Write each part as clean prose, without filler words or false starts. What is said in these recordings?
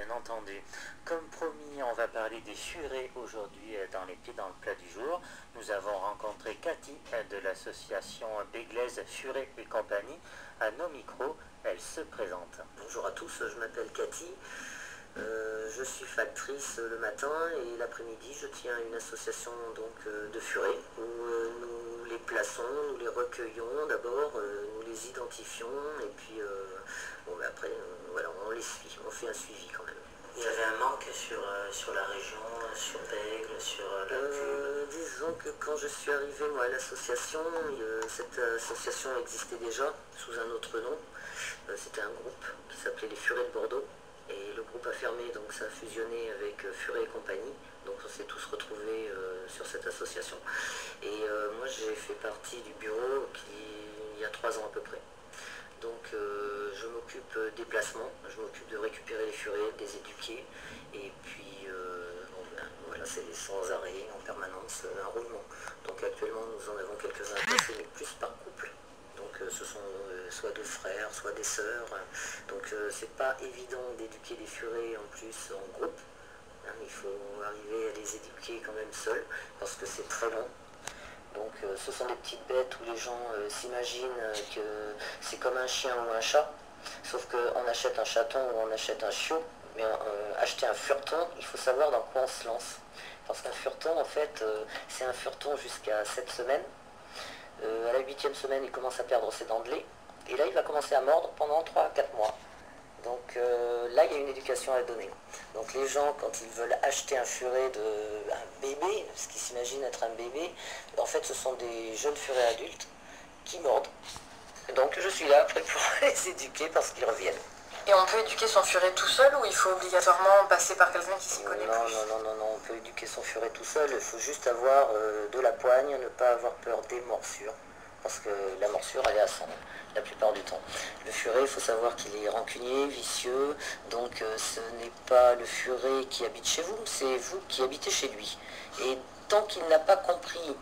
bien entendu. Comme promis, on va parler des furets aujourd'hui dans les pieds dans le plat du jour. Nous avons rencontré Cathy de l'association Béglaise Furet et compagnie à nos micros. Elle se présente. Bonjour à tous, je m'appelle Cathy. Je suis factrice le matin et l'après-midi je tiens une association de furets où nous les plaçons, nous les recueillons d'abord, nous les identifions et puis après voilà, on les suit, on fait un suivi quand même. Il y avait un manque sur la région, sur Bègle, sur la Cube. Disons que quand je suis arrivé moi, à l'association, cette association existait déjà sous un autre nom. C'était un groupe qui s'appelait les Furets de Bordeaux. Et le groupe a fermé, donc ça a fusionné avec Furet et compagnie. Donc on s'est tous retrouvés sur cette association. Et moi j'ai fait partie du bureau il y a 3 ans à peu près. Donc je m'occupe des placements, je m'occupe de récupérer les furets, de les éduquer. Et puis voilà, c'est sans arrêt, en permanence, un roulement. Donc actuellement nous en avons quelques-uns à passer, mais plus par couple. Donc ce sont soit deux frères, soit des sœurs. Donc c'est pas évident d'éduquer des furets en plus en groupe. Il faut arriver à les éduquer quand même seuls, parce que c'est très long. Donc ce sont des petites bêtes où les gens s'imaginent que c'est comme un chien ou un chat. Sauf qu'on achète un chaton ou on achète un chiot. Mais acheter un fureton, il faut savoir dans quoi on se lance. Parce qu'un fureton, en fait, c'est un fureton jusqu'à 7 semaines. À la 8e semaine, il commence à perdre ses dents de lait. Et là, il va commencer à mordre pendant 3 à 4 mois. Donc là, il y a une éducation à donner. Donc les gens, quand ils veulent acheter un furet un bébé, ce qu'ils s'imaginent être un bébé, en fait, ce sont des jeunes furets adultes qui mordent. Donc je suis là après pour les éduquer parce qu'ils reviennent. Et on peut éduquer son furet tout seul ou il faut obligatoirement passer par quelqu'un qui s'y connaît plus? Non, on peut éduquer son furet tout seul. Il faut juste avoir de la poigne, ne pas avoir peur des morsures. Parce que la morsure, elle est à sang, la plupart du temps. Le furet, il faut savoir qu'il est rancunier, vicieux, donc ce n'est pas le furet qui habite chez vous, c'est vous qui habitez chez lui. Et tant qu'il n'a pas compris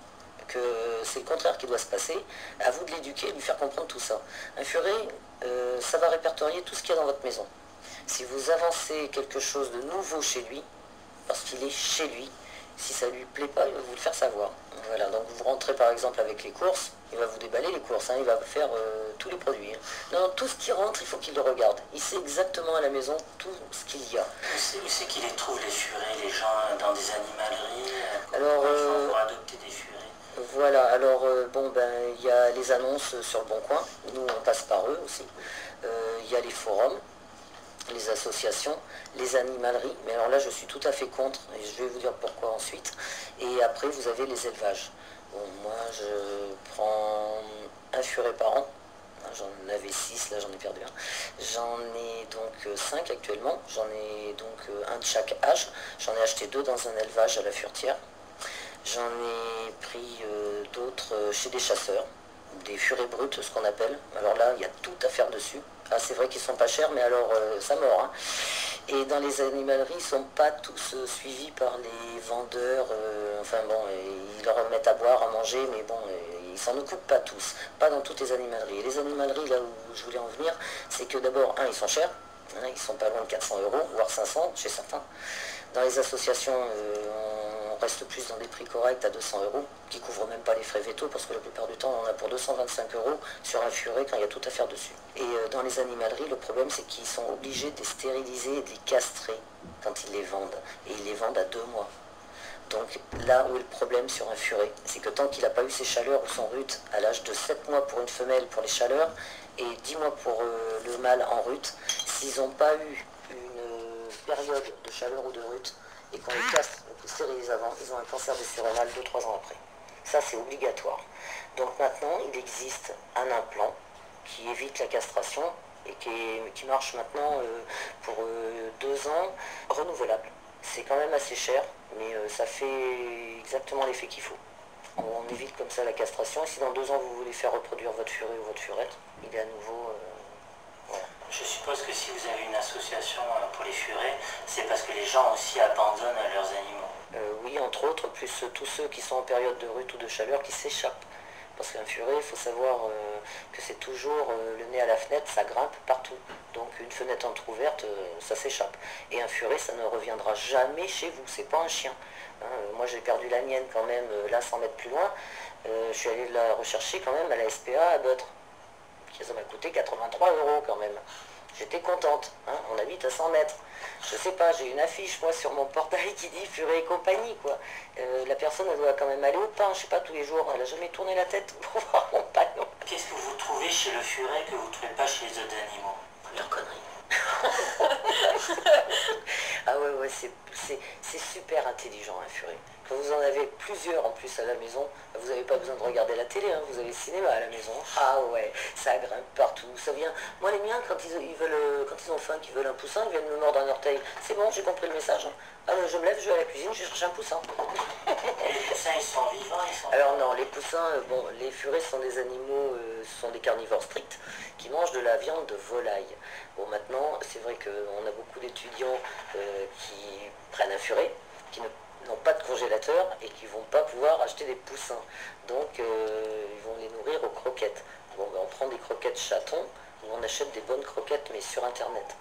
que c'est le contraire qui doit se passer, à vous de l'éduquer et de lui faire comprendre tout ça. Un furet, ça va répertorier tout ce qu'il y a dans votre maison. Si vous avancez quelque chose de nouveau chez lui, parce qu'il est chez lui, si ça ne lui plaît pas, il va vous le faire savoir. Voilà, donc vous rentrez par exemple avec les courses, il va vous déballer les courses, il va faire tous les produits. Non, tout ce qui rentre, il faut qu'il le regarde. Il sait exactement à la maison tout ce qu'il y a. Où c'est qu'il les trouve les furets, les gens dans des animaleries Alors, pour adopter des furets? Voilà, alors il y a les annonces sur le Bon Coin, nous on passe par eux aussi. Il y a les forums, les associations, les animaleries, mais alors là je suis tout à fait contre, et je vais vous dire pourquoi ensuite. Et après vous avez les élevages. Bon, moi je prends un furet par an, j'en avais 6, là j'en ai perdu un. J'en ai donc 5 actuellement, j'en ai donc un de chaque âge, j'en ai acheté 2 dans un élevage à la Furetière. J'en ai pris d'autres chez des chasseurs, des furets bruts, ce qu'on appelle. Alors là, il y a tout à faire dessus. Ah, c'est vrai qu'ils sont pas chers, mais alors ça mord. Hein. Et dans les animaleries, ils ne sont pas tous suivis par les vendeurs. Ils leur mettent à boire, à manger, mais bon, ils s'en occupent pas tous. Pas dans toutes les animaleries. Et les animaleries, là où je voulais en venir, c'est que d'abord, ils sont chers. Ils sont pas loin de 400 €, voire 500 chez certains. Dans les associations, on reste plus dans des prix corrects à 200 €, qui ne couvrent même pas les frais vétos, parce que la plupart du temps, on en a pour 225 € sur un furet quand il y a tout à faire dessus. Et dans les animaleries, le problème, c'est qu'ils sont obligés de les stériliser et de les castrer quand ils les vendent. Et ils les vendent à 2 mois. Donc là où est le problème sur un furet, c'est que tant qu'il n'a pas eu ses chaleurs ou son rut à l'âge de 7 mois pour une femelle pour les chaleurs et 10 mois pour le mâle en rut, s'ils n'ont pas eu une période de chaleur ou de rut et qu'on les castre ou qu'on les stérilise avant, ils ont un cancer des surrénales 2-3 ans après. Ça c'est obligatoire. Donc maintenant il existe un implant qui évite la castration et qui marche maintenant pour 2 ans renouvelable. C'est quand même assez cher, mais ça fait exactement l'effet qu'il faut. On évite comme ça la castration. Et si dans 2 ans vous voulez faire reproduire votre furet ou votre furette, il est à nouveau... voilà. Je suppose que si vous avez une association pour les furets, c'est parce que les gens aussi abandonnent leurs animaux. Oui, entre autres, plus tous ceux qui sont en période de rut ou de chaleur qui s'échappent. Parce qu'un furet, il faut savoir que c'est toujours le nez à la fenêtre, ça grimpe partout. Donc une fenêtre entrouverte, ça s'échappe. Et un furet, ça ne reviendra jamais chez vous, c'est pas un chien. Hein, moi j'ai perdu la mienne quand même, là 100 mètres plus loin. Je suis allé la rechercher quand même à la SPA à Beutre. Ça m'a coûté 83 € quand même. J'étais contente, hein, on habite à 100 mètres. Je sais pas, j'ai une affiche moi sur mon portail qui dit Furet et compagnie quoi. La personne elle doit quand même aller au pain, je sais pas, tous les jours, elle a jamais tourné la tête pour voir mon panneau. Qu'est-ce que vous trouvez chez le furet que vous ne trouvez pas chez les autres animaux? Leur connerie. Ah ouais, c'est super intelligent un furet. Quand vous en avez plusieurs en plus à la maison, vous n'avez pas besoin de regarder la télé, hein, vous avez le cinéma à la maison. Ah ouais, ça grimpe partout, ça vient. Moi les miens, quand ils veulent, quand ils ont faim, qu'ils veulent un poussin, ils viennent me mordre un orteil. C'est bon, j'ai compris le message. Hein. Ah, je me lève, je vais à la cuisine, je cherche un poussin. Et les poussins, ils sont vivants, Alors non, les poussins, bon, les furets sont des animaux, sont des carnivores stricts qui mangent de la viande de volaille. Bon, maintenant, c'est vrai qu'on a beaucoup d'étudiants qui prennent un furet, qui n'ont pas de congélateur et qui ne vont pas pouvoir acheter des poussins. Donc, ils vont les nourrir aux croquettes. Bon, ben, on prend des croquettes chatons ou on achète des bonnes croquettes, mais sur Internet.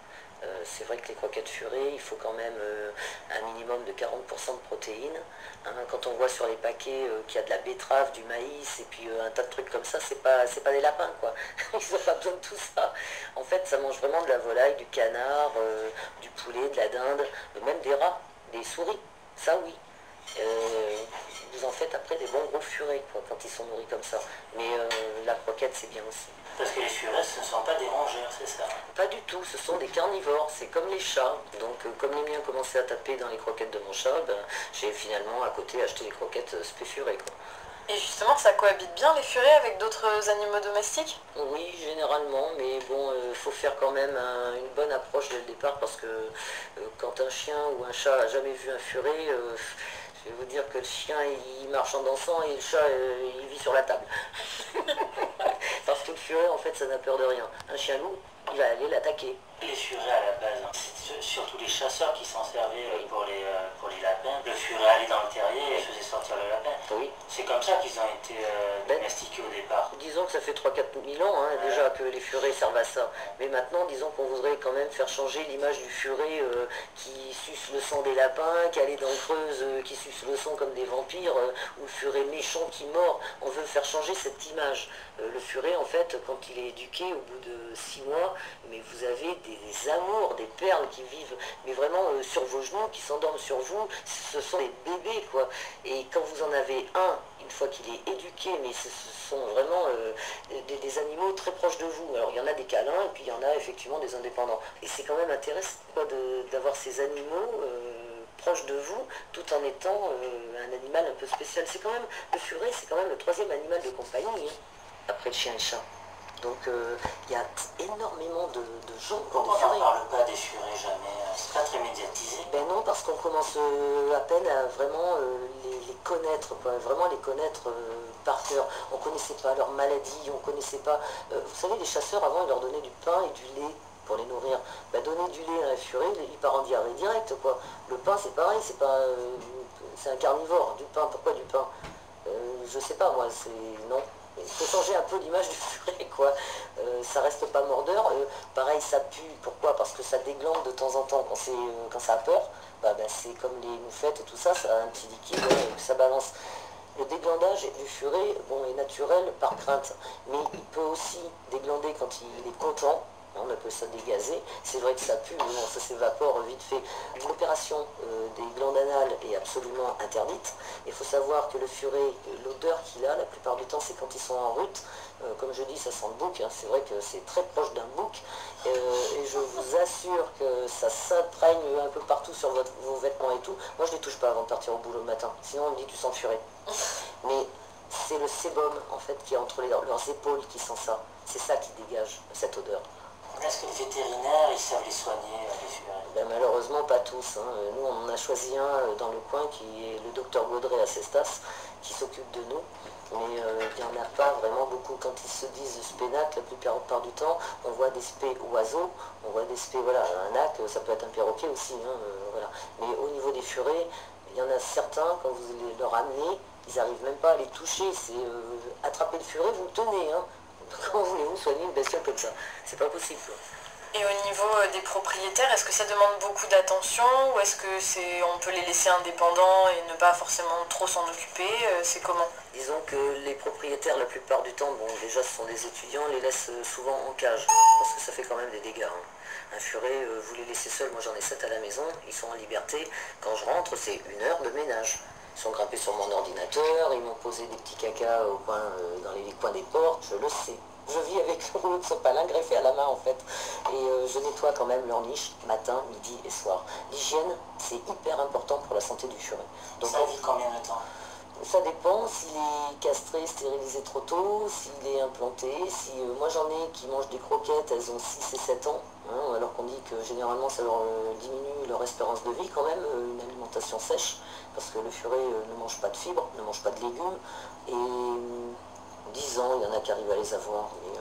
C'est vrai que les croquettes furets, il faut quand même un minimum de 40% de protéines. Hein, quand on voit sur les paquets qu'il y a de la betterave, du maïs et puis un tas de trucs comme ça, c'est pas des lapins quoi. Ils n'ont pas besoin de tout ça. En fait, ça mange vraiment de la volaille, du canard, du poulet, de la dinde, même des rats, des souris. Ça oui. Vous en faites après des bons gros furets quoi, quand ils sont nourris comme ça. Mais la croquette c'est bien aussi. Parce que les furets, ce ne sont pas des rongeurs, c'est ça? Pas du tout, ce sont des carnivores, c'est comme les chats. Donc comme les miens commençaient à taper dans les croquettes de mon chat, ben, j'ai finalement à côté acheté les croquettes spéfurées quoi. Et justement, ça cohabite bien les furets avec d'autres animaux domestiques? Oui, généralement, mais bon, faut faire quand même une bonne approche dès le départ parce que quand un chien ou un chat a jamais vu un furet, je vais vous dire que le chien il marche en dansant et le chat il vit sur la table. Parce que le furet en fait ça n'a peur de rien. Un chien loup, il va aller l'attaquer. Les furets à la base, hein, c'est surtout les chasseurs qui s'en servaient pour les lapins. Le furet allait dans le terrier et faisait sortir le lapin. Oui. C'est comme ça qu'ils ont été domestiqués au départ. Disons que ça fait 3-4 000 ans hein, déjà que les furets servent à ça. Mais maintenant, disons qu'on voudrait quand même faire changer l'image du furet qui suce le sang des lapins, qui a les dents creuses, qui suce le sang comme des vampires, ou le furet méchant qui mord. On veut faire changer cette image. Le furet, en fait, quand il est éduqué, au bout de 6 mois, mais vous avez des amours, des perles qui vivent, mais vraiment sur vos genoux, qui s'endorment sur vous. Ce sont des bébés, quoi. Et quand vous en avez un, une fois qu'il est éduqué, mais ce sont vraiment des animaux très proches de vous. Alors il y en a des câlins et puis il y en a effectivement des indépendants. Et c'est quand même intéressant d'avoir ces animaux proches de vous tout en étant un animal un peu spécial. C'est quand même, le furet c'est quand même le 3e animal de compagnie, hein, après le chien et le chat. Donc il y a énormément de gens qui ont des furets. On n'en parle pas des furets jamais, c'est pas très médiatisé. Ben non, parce qu'on commence à peine à vraiment les connaître, quoi, vraiment les connaître par cœur. On ne connaissait pas leurs maladies, on ne connaissait pas... vous savez, les chasseurs, avant, ils leur donnaient du pain et du lait pour les nourrir. Ben, donner du lait à un furet, il part en diarrhée direct, quoi. Le pain, c'est pareil, c'est pas... c'est un carnivore. Du pain, pourquoi du pain? Je sais pas, moi, c'est... Non. Il faut changer un peu l'image du furet, quoi. Ça reste pas mordeur. Pareil, ça pue. Pourquoi? Parce que ça déglande de temps en temps. Quand ça a peur, c'est comme les moufettes et tout ça, ça a un petit liquide, ça balance. Le déglandage du furet, bon, est naturel par crainte. Mais il peut aussi déglander quand il est content. On appelle ça dégazer. C'est vrai que ça pue, mais bon, ça s'évapore vite fait. L'opération des glandes anales est absolument interdite. Il faut savoir que le furet, l'odeur qu'il a, la plupart du temps, c'est quand ils sont en route. Comme je dis, ça sent le bouc. Hein. C'est vrai que c'est très proche d'un bouc. Et je vous assure que ça s'imprègne un peu partout sur vos vêtements et tout. Moi, je ne les touche pas avant de partir au boulot le matin. Sinon, on me dit, tu sens le furet. Mais c'est le sébum, en fait, qui est entre leurs épaules qui sent ça. C'est ça qui dégage cette odeur. Est-ce que les vétérinaires, ils savent les soigner, les furets? Ben, malheureusement, pas tous. Hein. Nous, on en a choisi un dans le coin qui est le docteur Gaudret à Cestas, qui s'occupe de nous. Mais il n'y en a pas vraiment beaucoup. Quand ils se disent spénac, la plupart du temps, on voit des spé oiseaux, on voit des spé, voilà, un ac, ça peut être un perroquet aussi. Hein, voilà. Mais au niveau des furets, Il y en a certains, quand vous les leur amenez, ils n'arrivent même pas à les toucher. C'est attraper le furet, vous le tenez. Hein. Comment voulez-vous soigner une bestiole comme ça? C'est pas possible. Quoi. Et au niveau des propriétaires, est-ce que ça demande beaucoup d'attention ou est-ce que on peut les laisser indépendants et ne pas forcément trop s'en occuper? C'est comment? Disons que les propriétaires, la plupart du temps, bon déjà ce sont des étudiants, les laissent souvent en cage, parce que ça fait quand même des dégâts. Hein. Un furet, vous les laissez seuls, moi j'en ai 7 à la maison, ils sont en liberté. Quand je rentre, c'est 1 heure de ménage. Ils sont grimpés sur mon ordinateur, ils m'ont posé des petits cacas au coin, dans les coins des portes, je le sais. Je vis avec le rouleau de sopalin greffé à la main en fait. Et je nettoie quand même leur niche matin, midi et soir. L'hygiène, c'est hyper important pour la santé du furet. Donc, ça vit combien de temps? Ça dépend s'il est castré, stérilisé trop tôt, s'il est implanté. Si, moi j'en ai qui mangent des croquettes, elles ont 6 et 7 ans, hein, alors qu'on dit que généralement ça leur diminue leur espérance de vie quand même, une alimentation sèche, parce que le furet ne mange pas de fibres, ne mange pas de légumes. Et 10 ans, il y en a qui arrivent à les avoir. Mais,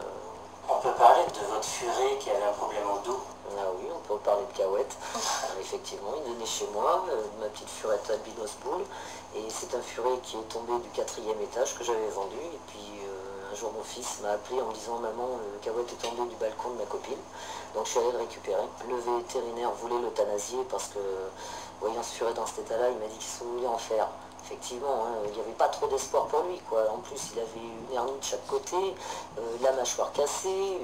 on peut parler de votre furet qui avait un problème au dos? Ah oui, on peut parler de Cahouette. Effectivement, il est né chez moi, ma petite furette albinos boule. Et c'est un furet qui est tombé du 4e étage que j'avais vendu. Et puis un jour, mon fils m'a appelé en me disant « Maman, Cahouette est tombé du balcon de ma copine ». Donc je suis allé le récupérer. Le vétérinaire voulait l'euthanasier parce que, voyant ce furet dans cet état-là, il m'a dit qu'il se voulait en faire. Effectivement, hein, il n'y avait pas trop d'espoir pour lui. Quoi. En plus, il avait une hernie de chaque côté, la mâchoire cassée,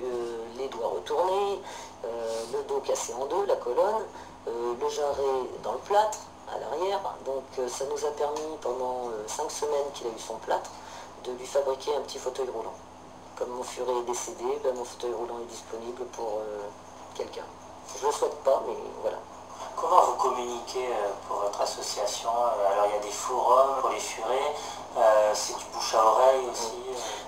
les doigts retournés, le dos cassé en deux, la colonne, le jarret dans le plâtre, à l'arrière. Donc ça nous a permis, pendant 5 semaines qu'il a eu son plâtre, de lui fabriquer un petit fauteuil roulant. Comme mon furet est décédé, ben, mon fauteuil roulant est disponible pour quelqu'un. Je ne le souhaite pas, mais voilà. Comment vous communiquez pour votre association? Alors il y a des forums pour les furets, c'est du bouche à oreille aussi.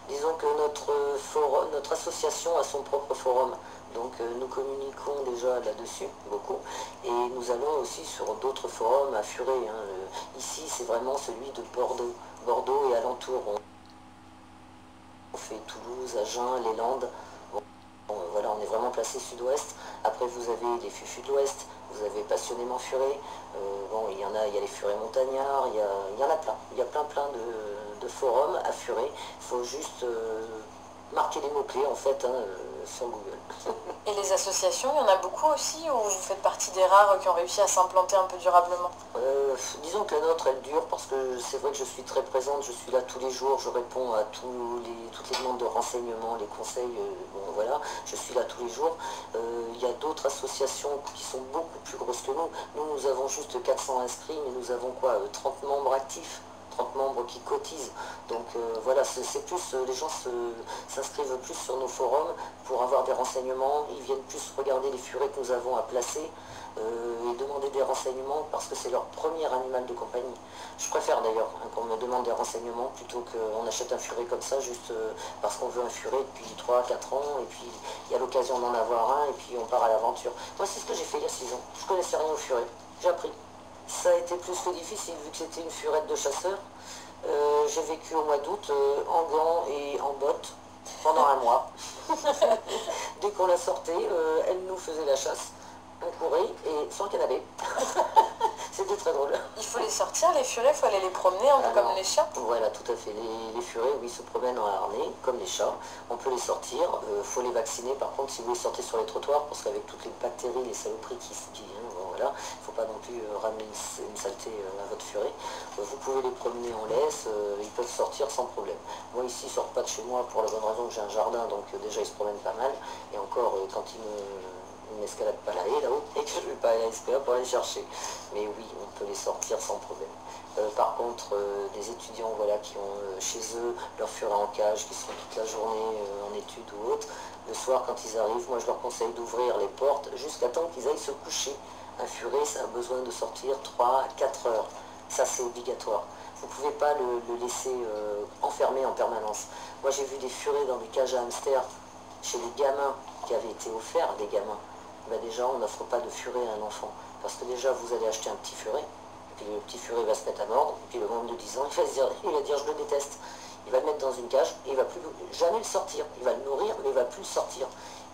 Disons que notre association a son propre forum, donc nous communiquons déjà là-dessus, beaucoup, et nous allons aussi sur d'autres forums à furets. Hein. Ici c'est vraiment celui de Bordeaux, Bordeaux et alentours. On fait Toulouse, Agen, les Landes. Bon, voilà, on est vraiment placé sud-ouest. Après, vous avez les Fufus de l'Ouest, vous avez Passionnément Furet. Bon, il y a les Furets Montagnards, il y en a plein. Il y a plein de forums à Furet. Il faut juste marquer les mots-clés, en fait, hein, sur Google. Et les associations, il y en a beaucoup aussi, ou vous faites partie des rares qui ont réussi à s'implanter un peu durablement? Disons que la nôtre, elle dure, parce que c'est vrai que je suis très présente, je suis là tous les jours, je réponds à toutes les demandes de renseignements, les conseils, bon voilà, je suis là tous les jours. Il y a d'autres associations qui sont beaucoup plus grosses que nous. Nous avons juste 400 inscrits, mais nous avons quoi, 30 membres actifs, 30 membres qui cotisent. Donc voilà, c'est plus, les gens s'inscrivent plus sur nos forums pour avoir des renseignements, ils viennent plus regarder les furets que nous avons à placer et demander des renseignements parce que c'est leur premier animal de compagnie. Je préfère d'ailleurs hein, qu'on me demande des renseignements plutôt qu'on achète un furet comme ça juste parce qu'on veut un furet depuis 3-4 ans et puis il y a l'occasion d'en avoir un et puis on part à l'aventure. Moi c'est ce que j'ai fait il y a 6 ans, je connaissais rien au furet, j'ai appris. Ça a été plus que difficile vu que c'était une furette de chasseur. J'ai vécu au mois d'août en gants et en bottes pendant un mois. Dès qu'on la sortait, elle nous faisait la chasse. On courait et sans canapé. C'était très drôle. Il faut les sortir, les furets, il faut aller les promener un peu comme les chats? Voilà, tout à fait. Les furets, oui, se promènent en harnais, comme les chats. On peut les sortir. Il faut les vacciner. Par contre, si vous les sortez sur les trottoirs, parce qu'avec toutes les bactéries, les saloperies bon, voilà, il ne faut pas non plus ramener une saleté à votre furet. Vous pouvez les promener en laisse. Ils peuvent sortir sans problème. Moi, ici, ils ne sortent pas de chez moi pour la bonne raison que j'ai un jardin. Donc, déjà, ils se promènent pas mal. Et encore, quand ils ne m'escalade pas la haie là-haut et que je ne vais pas aller à la SPA pour les chercher. Mais oui, on peut les sortir sans problème. Par contre, des étudiants voilà, qui ont chez eux leur furet en cage, qui sont toute la journée en études ou autre, le soir quand ils arrivent, moi je leur conseille d'ouvrir les portes jusqu'à temps qu'ils aillent se coucher. Un furet, ça a besoin de sortir 3 à 4 heures. Ça c'est obligatoire. Vous ne pouvez pas le laisser enfermé en permanence. Moi j'ai vu des furets dans des cages à hamsters chez les gamins qui avaient été offerts, des gamins. Ben déjà, on n'offre pas de furet à un enfant. Parce que déjà, vous allez acheter un petit furet, puis le petit furet va se mettre à mordre, puis le monde de 10 ans, il va dire je le déteste. Il va le mettre dans une cage et il ne va plus jamais le sortir. Il va le nourrir, mais il ne va plus le sortir.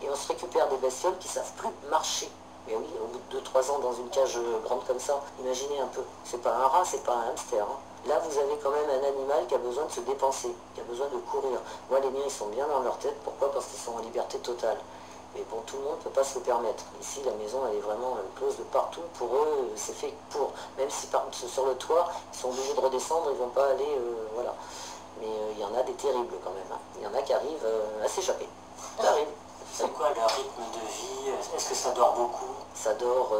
Et on se récupère des bestioles qui ne savent plus marcher. Mais oui, au bout de 2-3 ans dans une cage grande comme ça, imaginez un peu. C'est pas un rat, c'est pas un hamster. Hein. Là, vous avez quand même un animal qui a besoin de se dépenser, qui a besoin de courir. Moi, les miens, ils sont bien dans leur tête. Pourquoi? Parce qu'ils sont en liberté totale. Mais bon, tout le monde ne peut pas se le permettre. Ici, la maison, elle est vraiment close de partout. Pour eux, c'est fait pour. Même si sur le toit, ils sont obligés de redescendre, ils ne vont pas aller... voilà. Mais il y en a des terribles quand même. Hein. Il y en a qui arrivent à s'échapper. Ça arrive. C'est quoi le rythme de vie? Est-ce que ça dort beaucoup? Ça dort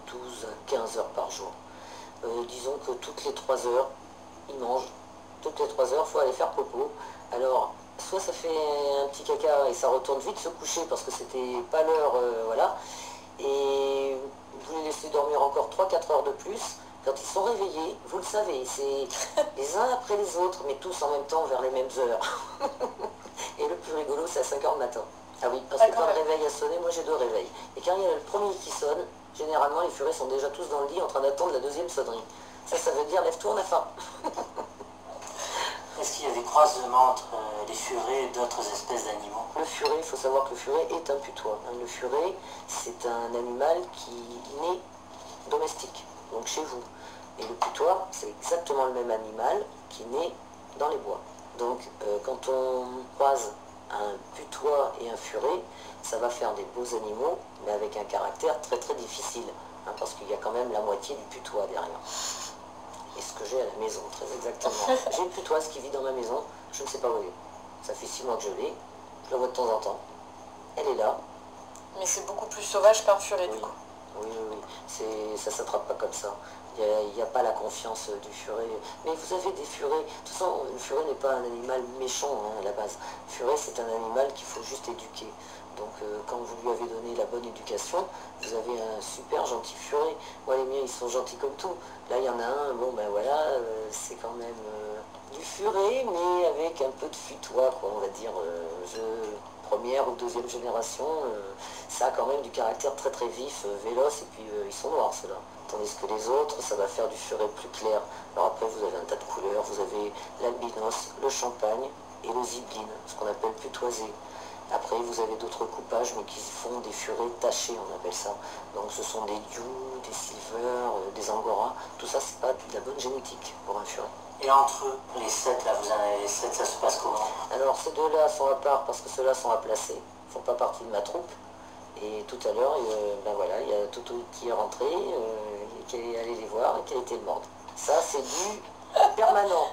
12 à 15 heures par jour. Disons que toutes les 3 heures, ils mangent. Toutes les 3 heures, il faut aller faire popo. Alors, soit ça fait un petit caca et ça retourne vite se coucher parce que c'était pas l'heure, voilà. Et vous les laissez dormir encore 3-4 heures de plus. Quand ils sont réveillés, vous le savez, c'est les uns après les autres, mais tous en même temps vers les mêmes heures. Et le plus rigolo, c'est à 5 heures du matin. Ah oui, parce que quand le réveil a sonné, moi j'ai 2 réveils. Et quand il y a le premier qui sonne, généralement les furets sont déjà tous dans le lit en train d'attendre la deuxième sonnerie. Ça veut dire lève-toi, on a faim. Est-ce qu'il y a des croisements entre les furets et d'autres espèces d'animaux? Le furet, il faut savoir que le furet est un putois. Le furet, c'est un animal qui naît domestique, donc chez vous. Et le putois, c'est exactement le même animal qui naît dans les bois. Donc quand on croise un putois et un furet, ça va faire des beaux animaux, mais avec un caractère très très difficile, hein, parce qu'il y a quand même la moitié du putois derrière. Et ce que j'ai à la maison, très exactement. J'ai une putoise qui vit dans ma maison, je ne sais pas où elle est. Ça fait 6 mois que je l'ai, je la vois de temps en temps. Elle est là. Mais c'est beaucoup plus sauvage qu'un furet, du coup. Oui. Ça ne s'attrape pas comme ça. Il n'y a pas la confiance du furet. Mais vous avez des furets. De toute façon, le furet n'est pas un animal méchant hein, à la base. Le furet, c'est un animal qu'il faut juste éduquer. Donc quand vous lui avez donné la bonne éducation, vous avez un super gentil furet. Moi, les miens, ils sont gentils comme tout. Là, il y en a un, bon ben voilà, c'est quand même du furet, mais avec un peu de futois, quoi, on va dire. Première ou deuxième génération, ça a quand même du caractère très très vif, véloce, et puis ils sont noirs ceux-là. Tandis que les autres, ça va faire du furet plus clair. Alors après, vous avez un tas de couleurs, vous avez l'albinos, le champagne et le zibeline, ce qu'on appelle putoisé. Après, vous avez d'autres coupages, mais qui font des furets tachés, on appelle ça. Donc ce sont des dew, des silver, des angora. Tout ça, c'est pas de la bonne génétique pour un furet. Et entre eux, les 7, là, vous en avez 7, ça se passe comment? Alors ces deux-là sont à part parce que ceux-là sont à placer. Ils ne font pas partie de ma troupe. Et tout à l'heure, ben voilà, il y a Toutou qui est rentré, qui est allé les voir et qui a été le mordre. Ça, c'est du permanent.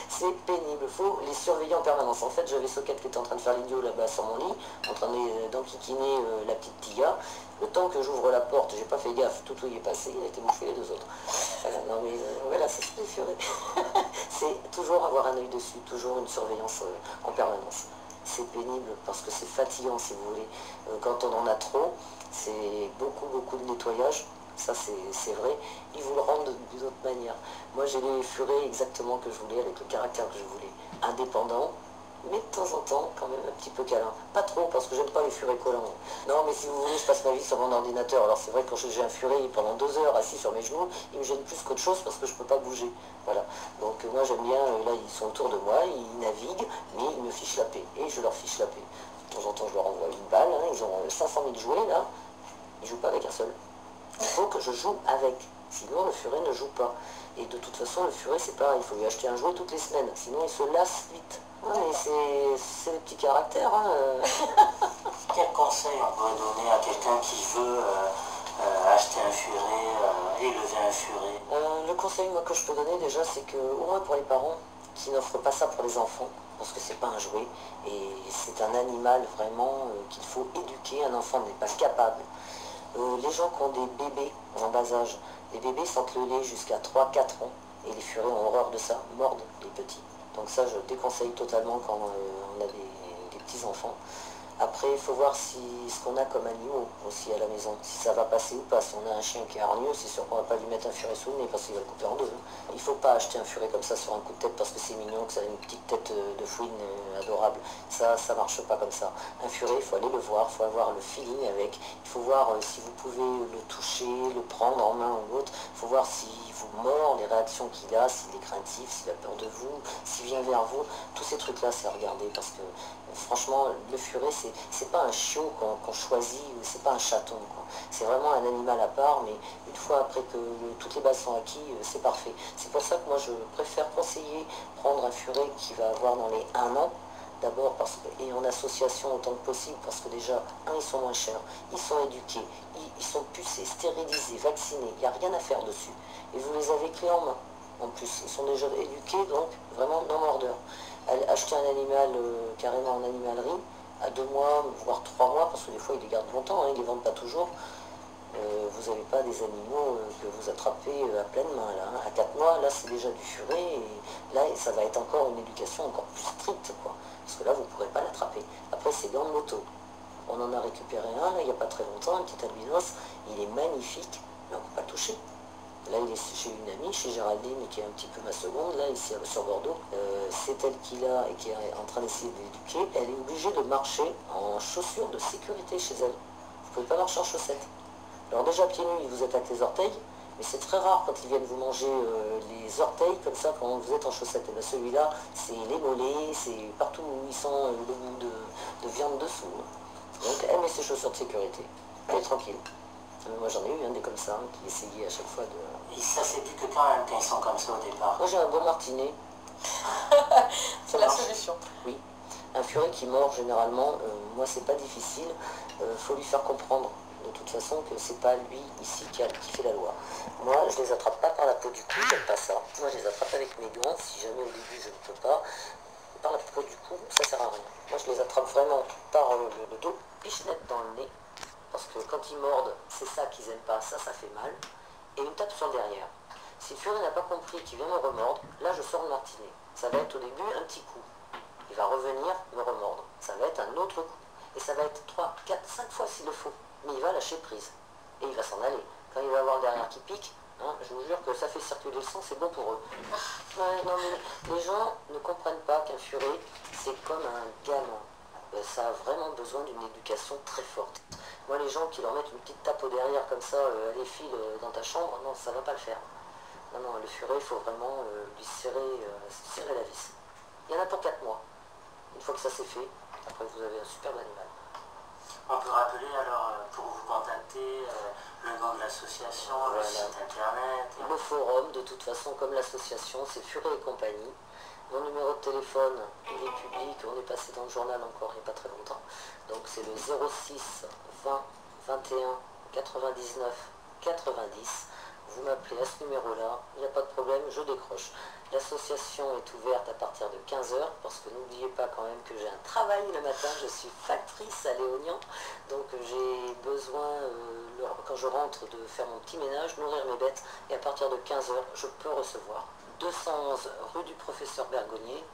C'est pénible, il faut les surveiller en permanence. En fait, j'avais Soquette qui était en train de faire l'idiot là-bas sur mon lit, en train d'enquiquiner la petite Tia. Le temps que j'ouvre la porte, j'ai pas fait gaffe, Toutou y est passé, il a été bouffé les 2 autres. Non mais voilà, c'est ce que les furets. C'est toujours avoir un œil dessus, toujours une surveillance en permanence. C'est pénible parce que c'est fatigant si vous voulez. Quand on en a trop, c'est beaucoup de nettoyage. Ça c'est vrai, ils vous le rendent d'une autre manière. Moi j'ai les furets exactement que je voulais, avec le caractère que je voulais. Indépendant, mais de temps en temps quand même un petit peu câlin. Pas trop parce que j'aime pas les furets collants. Non mais si vous voulez, je passe ma vie sur mon ordinateur. Alors c'est vrai que quand j'ai un furet pendant 2 heures assis sur mes genoux, il me gêne plus qu'autre chose parce que je peux pas bouger. Voilà. Donc moi j'aime bien, là ils sont autour de moi, ils naviguent, mais ils me fichent la paix. Et je leur fiche la paix. De temps en temps je leur envoie une balle, hein, ils ont 500 000 jouets là, ils jouent pas avec un seul. Il faut que je joue avec, sinon le furet ne joue pas. Et de toute façon, le furet, c'est pareil, il faut lui acheter un jouet toutes les semaines, sinon il se lasse vite. Non, mais c'est des petits caractères. Hein. Quel conseil on pourrait donner à quelqu'un qui veut acheter un furet, élever un furet? Le conseil moi, que je peux donner déjà, c'est que, au moins pour les parents, qui n'offrent pas ça pour les enfants, parce que c'est pas un jouet, et c'est un animal vraiment qu'il faut éduquer, un enfant n'est pas capable. Les gens qui ont des bébés en bas âge, les bébés sentent le lait jusqu'à 3-4 ans, et les furets ont horreur de ça, mordent les petits. Donc ça, je déconseille totalement quand on a des petits-enfants. Après, il faut voir ce qu'on a comme animaux aussi à la maison, si ça va passer ou pas. Si on a un chien qui est hargneux, c'est sûr qu'on ne va pas lui mettre un furet sous le nez parce qu'il va le couper en 2. Il ne faut pas acheter un furet comme ça sur un coup de tête parce que c'est mignon, que ça a une petite tête de fouine adorable. Ça ne marche pas comme ça. Un furet, il faut aller le voir, il faut avoir le feeling avec. Il faut voir si vous pouvez le toucher, le prendre en main ou autre. Il faut voir s'il vous mord, les réactions qu'il a, s'il est craintif, s'il a peur de vous, s'il vient vers vous, tous ces trucs-là, c'est à regarder parce que franchement, le furet, c'est pas un chiot qu'on choisit, c'est pas un chaton, quoi. C'est vraiment un animal à part, mais une fois après que toutes les bases sont acquises, c'est parfait. C'est pour ça que moi, je préfère conseiller prendre un furet qui va avoir dans les 1 an, d'abord et en association autant que possible, parce que déjà, ils sont moins chers, ils sont éduqués, ils sont pucés, stérilisés, vaccinés, il n'y a rien à faire dessus. Et vous les avez clés en main. En plus, ils sont déjà éduqués, donc vraiment non mordeurs. Acheter un animal carrément en animalerie, à 2 mois, voire 3 mois, parce que des fois ils les gardent longtemps, ils ne les vendent pas toujours. Vous n'avez pas des animaux que vous attrapez à pleine main. Là, hein. À 4 mois, là c'est déjà du furet, et là ça va être encore une éducation encore plus stricte, quoi. Parce que là vous ne pourrez pas l'attraper. Après c'est gants de moto. On en a récupéré un, là, il n'y a pas très longtemps, un petit albinos, il est magnifique, mais on ne peut pas le toucher. Là, il est chez une amie, chez Géraldine, qui est un petit peu ma seconde, là, ici sur Bordeaux. C'est elle qui l'a et qui est en train d'essayer de l'éduquer. Elle est obligée de marcher en chaussures de sécurité chez elle. Vous ne pouvez pas marcher en chaussettes. Alors déjà, pieds nus, ils vous attaquent les orteils, mais c'est très rare quand ils viennent vous manger les orteils, comme ça, quand vous êtes en chaussettes. Et bien celui-là, c'est les mollets, c'est partout où ils sont le bout de viande dessous. Donc elle met ses chaussures de sécurité. Elle est tranquille. Moi j'en ai eu des comme ça, qui essayait à chaque fois de... Et ça c'est plus que quand même quand ils sont comme ça au départ. Moi j'ai un bon martinet. C'est la solution. Oui. Un furet qui mord généralement, moi c'est pas difficile. Faut lui faire comprendre de toute façon que c'est pas lui ici qui fait la loi. Moi je les attrape pas par la peau du cou, j'aime pas ça. Moi je les attrape avec mes gants, si jamais au début je ne peux pas. Par la peau du cou, ça sert à rien. Moi je les attrape vraiment par le dos, pichenette dans le nez. Parce que quand ils mordent, c'est ça qu'ils n'aiment pas, ça fait mal. Et une tape sur le derrière. Si le furet n'a pas compris qu'il vient me remordre, là je sors le martinet. Ça va être au début un petit coup. Il va revenir me remordre. Ça va être un autre coup. Et ça va être 3, 4, 5 fois s'il le faut. Mais il va lâcher prise. Et il va s'en aller. Quand il va avoir le derrière qui pique, hein, je vous jure que ça fait circuler le sang, c'est bon pour eux. Ouais, non mais les gens ne comprennent pas qu'un furet, c'est comme un gamin. Ça a vraiment besoin d'une éducation très forte. Moi, les gens qui leur mettent une petite tape au derrière comme ça, allez file dans ta chambre, non, ça ne va pas le faire. Non, non, le furet, il faut vraiment lui serrer la vis. Il y en a pour 4 mois. Une fois que ça c'est fait, après vous avez un superbe animal. On peut rappeler alors pour vous contacter le nom de l'association, voilà. Le site internet. Le forum, de toute façon, comme l'association, c'est Furet et compagnie. Mon numéro de téléphone, il est public, on est passé dans le journal encore il n'y a pas très longtemps. Donc c'est le 06 20 21 99 90. Vous m'appelez à ce numéro-là, il n'y a pas de problème, je décroche. L'association est ouverte à partir de 15 h, parce que n'oubliez pas quand même que j'ai un travail le matin, je suis factrice à Léognan, donc j'ai besoin, quand je rentre, de faire mon petit ménage, nourrir mes bêtes, et à partir de 15 h, je peux recevoir. 211 rue du Professeur Bergonnier,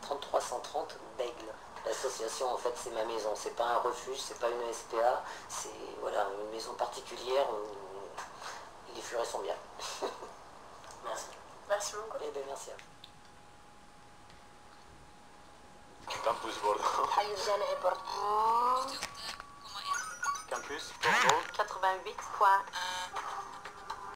33 130 Bègle. L'association, en fait, c'est ma maison, c'est pas un refuge, c'est pas une SPA, c'est voilà, une maison particulière où les furets sont bien. Merci. Merci beaucoup. Eh bien, merci à vous. Campus Bordeaux. حي الجامعي بورdeaux. Campus Bordeaux. 88.1